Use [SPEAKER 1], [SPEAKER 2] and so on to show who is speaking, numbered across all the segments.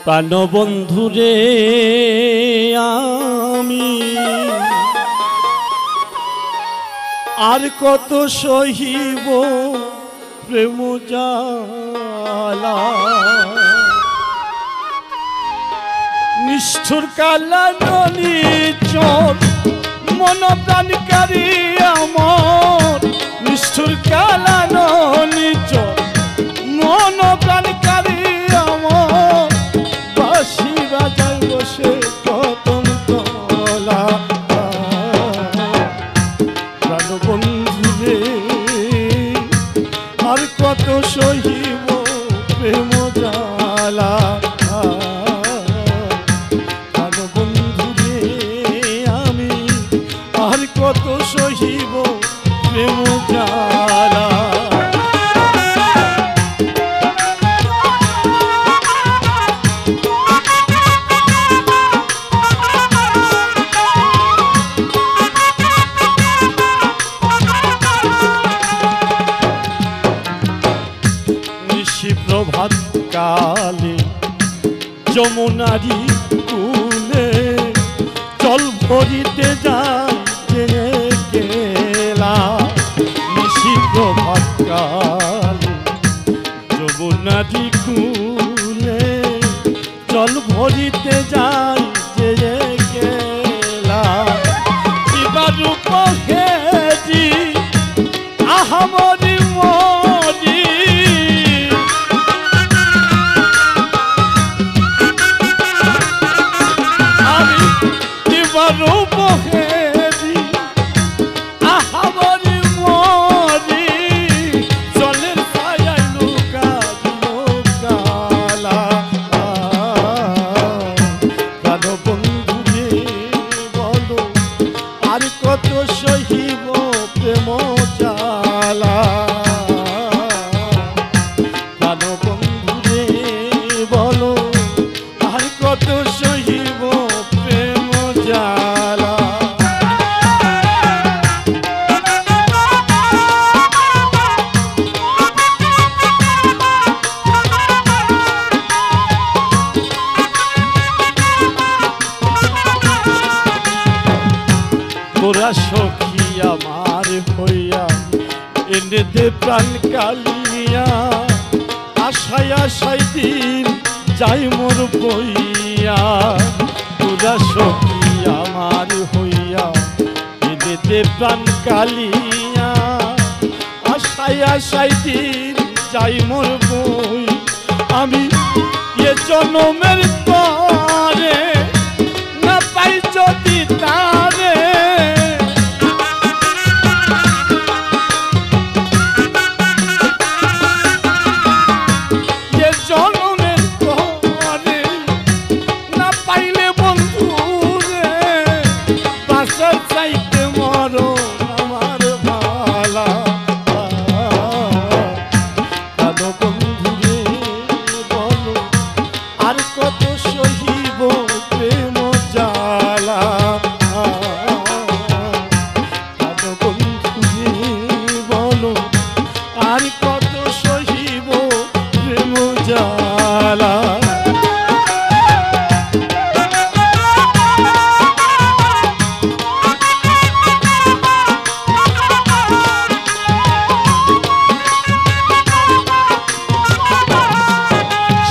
[SPEAKER 1] প্রাণবন্ধুরে আমি আর কত সহিব প্রেম জ্বালা নিষ্ঠুর কালানি চোর মন প্রাণকারী আমার নিষ্ঠুর কালানি চোর মন প্রাণকারী আমার বাঁশি বাজায় বসে কদম তলা প্রাণবন্ধুরে আর কত সহিব প্রেম জ্বালা প্রাণবন্ধুরে আমি আর কত সহিব প্রেম জ্বালা প্রভাত কালে যমুনারি কূলে জল ভরিতে যায় গেলা নিশি প্রভাত কালে যমুনারি কূলে জল ভরিতে যায় গেলা এবার উপহেজি আহামরি মরি রূপহেরি আহামরি মরি জলের ছায়ায় লুকালা প্রাণবন্ধুরে বলো আর কত সহিব প্রেম জ্বালা প্রাণবন্ধুরে বলো আর কত সহিব প্রেম জ্বালা তোরা সখী আমার হইয়া এনে দে প্রাণ কালিয়া আশায় আশায় দিন যাই মোর বইয়া তোরা সখী আমার হইয়া এনে দে প্রাণ কালিয়া আশায় আশায় দিন যাই মোর বই আমি এ জনমের পরে না পাই যদি তারে জনমের পরে না পাইলে বন্ধুরে বাসার চাইতে মরো আমার ভালা প্রাণবন্ধুরে বলো আর কত সহিব প্রেম জ্বালা প্রাণবন্ধুরে বলো আর কত সহিব প্রেম জ্বালা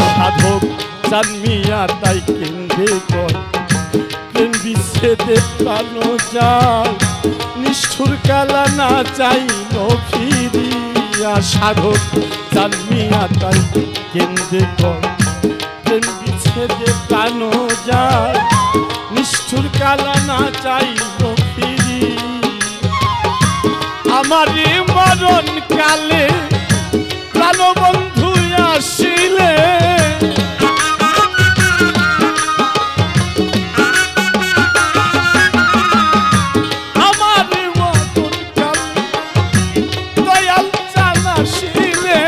[SPEAKER 1] সাধক জন্মিয়া তাই কেন্দ্রে কর প্রেম বিচ্ছেদে প্রাণ যায় নিষ্ঠুর কালা না চাইল ফিরিয়া সাধক জন্মিয়া তাই কেন্দ্রে কর প্রেম বিচ্ছেদে প্রাণ যায় নিষ্ঠুর কালা না চাইল ফিরি আমারই মরণ কালে প্রাণবন্ধু আসিলে আমারই মরণ কালে দয়াল চান আসিলে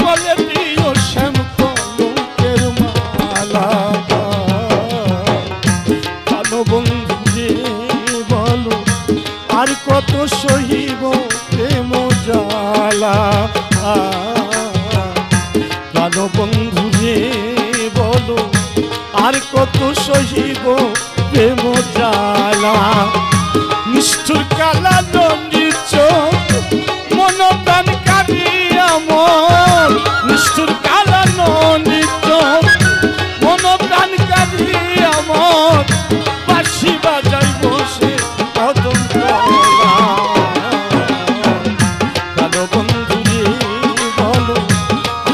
[SPEAKER 1] বলে দিও শ্যাম কলঙ্কের মালা প্রাণবন্ধুরে বলো আর কত সহিব প্রেম জ্বালা প্রাণবন্ধুরে বলো আর কত সহিব প্রেম জ্বালা নিষ্ঠুর কালা নন্দীর চোখ মন প্রাণ কাঁদিয়া মন নিষ্ঠুর কালা নন্দীর চোখ মন প্রাণ কাঁদিয়া মন বাঁশি বাজাই বসে কদম তলা কালো বন্ধু রে বলো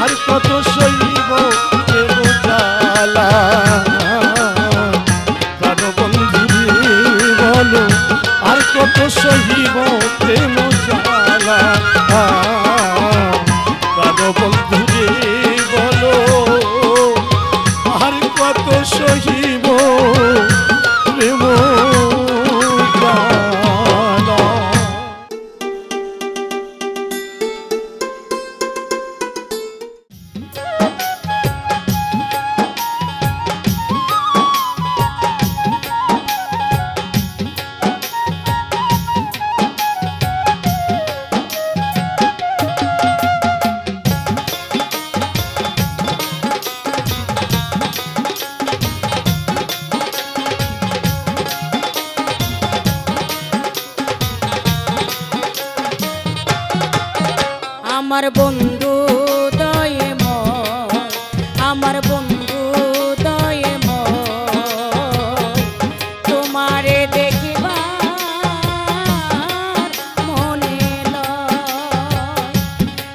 [SPEAKER 1] আর কত সহিব প্রেম জ্বালা কালো বন্ধু রে বলো আর কত সহিব প্রেম জ্বালা কালো বন্ধু রে বলো আর কত সহিব প্রেম জ্বালা।
[SPEAKER 2] আমার বন্ধু দয়ে আমার বন্ধু দয়ে তোমারে দেখিবার মনে লয়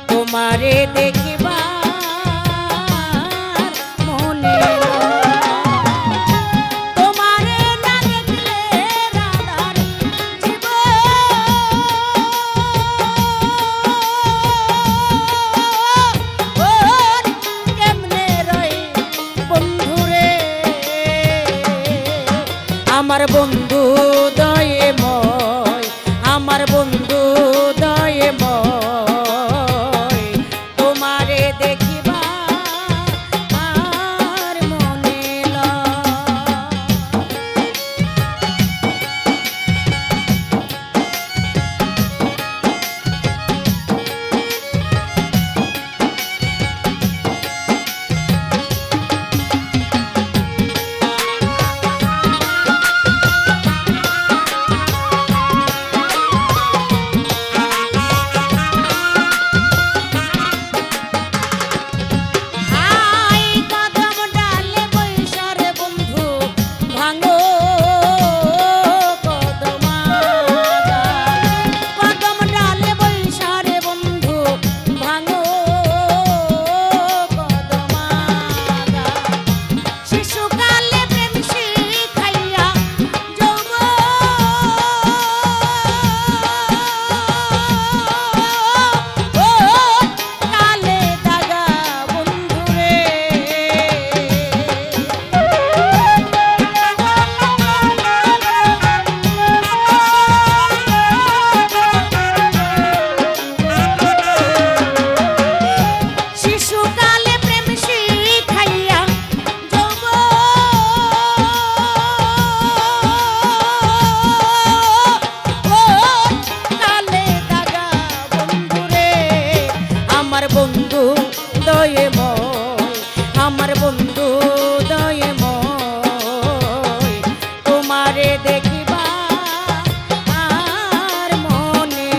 [SPEAKER 2] তোমারে দেখিবার মনে তোমারে না দেখলে রাধার আমার বন্ধু দয়ে আমার বন্ধু দয়ে তোমারে দেখিবা আর মনে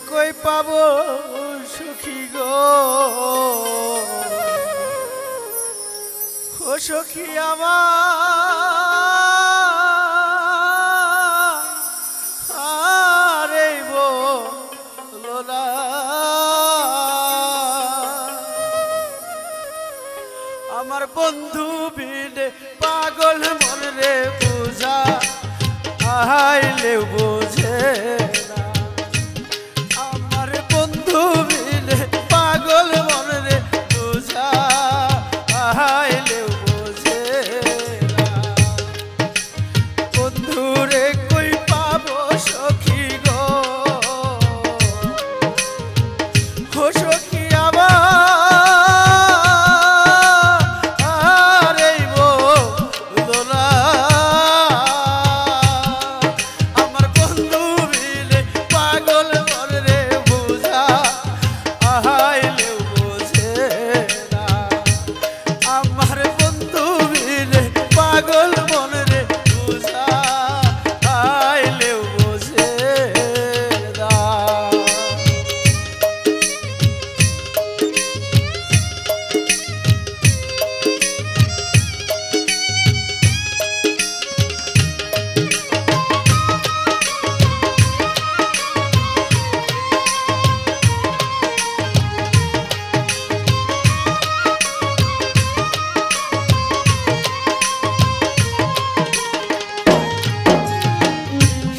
[SPEAKER 3] কই পাবো সখী গো ও সখী আমার এই বলো না আমার বন্ধু বিনে পাগল মন রে বুঝা আইলে বুঝে না আমার বন্ধু বিনে পাগল মন রে বুঝা আইলে বুঝে না বন্ধু রে কই পাবো সখী গো ও সখী আমার এই বলো না আমার বন্ধু বিনে পাগল মন রে বুঝা আইলেও বোঝে না আমার বন্ধু বিনে পাগল মন রে বুঝা আইলেও বোঝে না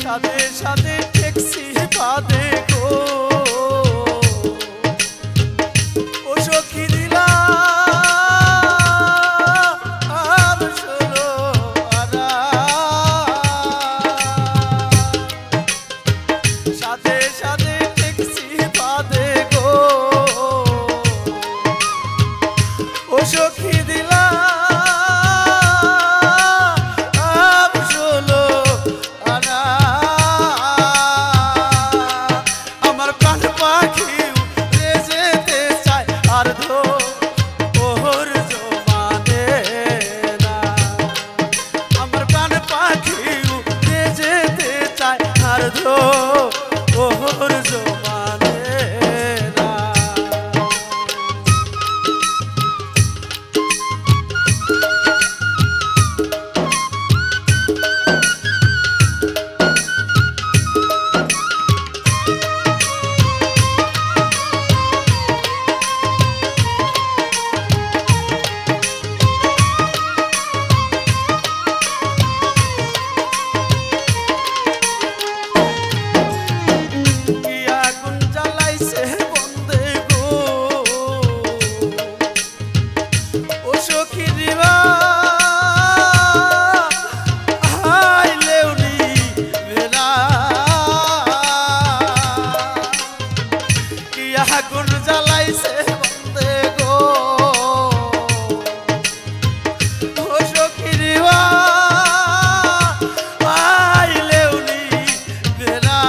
[SPEAKER 3] সাথে সাথে ট্যাক্সি বাদে গো ও সখী দিলা আর শোনো আরা সাথে সাথে ট্যাক্সি বাদে গো ও সখী দিলা ওহর জমানে না আগুন জ্বালাইছে বন্দে গো ও সখী রিবা আইলেও নিবে না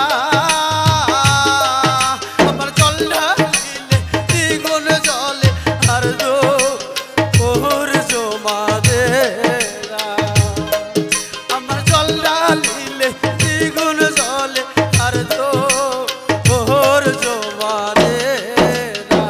[SPEAKER 3] আমার জল ঢালিলে দ্বিগুণ জলে আর দো ওর জমা দে না আমার জল ঢালিলে দ্বিগুণ জলে আর দো ওর জমা দে না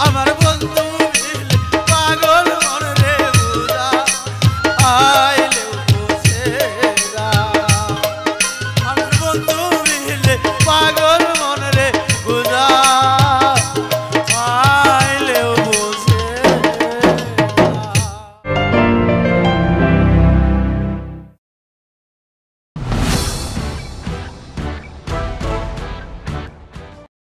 [SPEAKER 3] আমার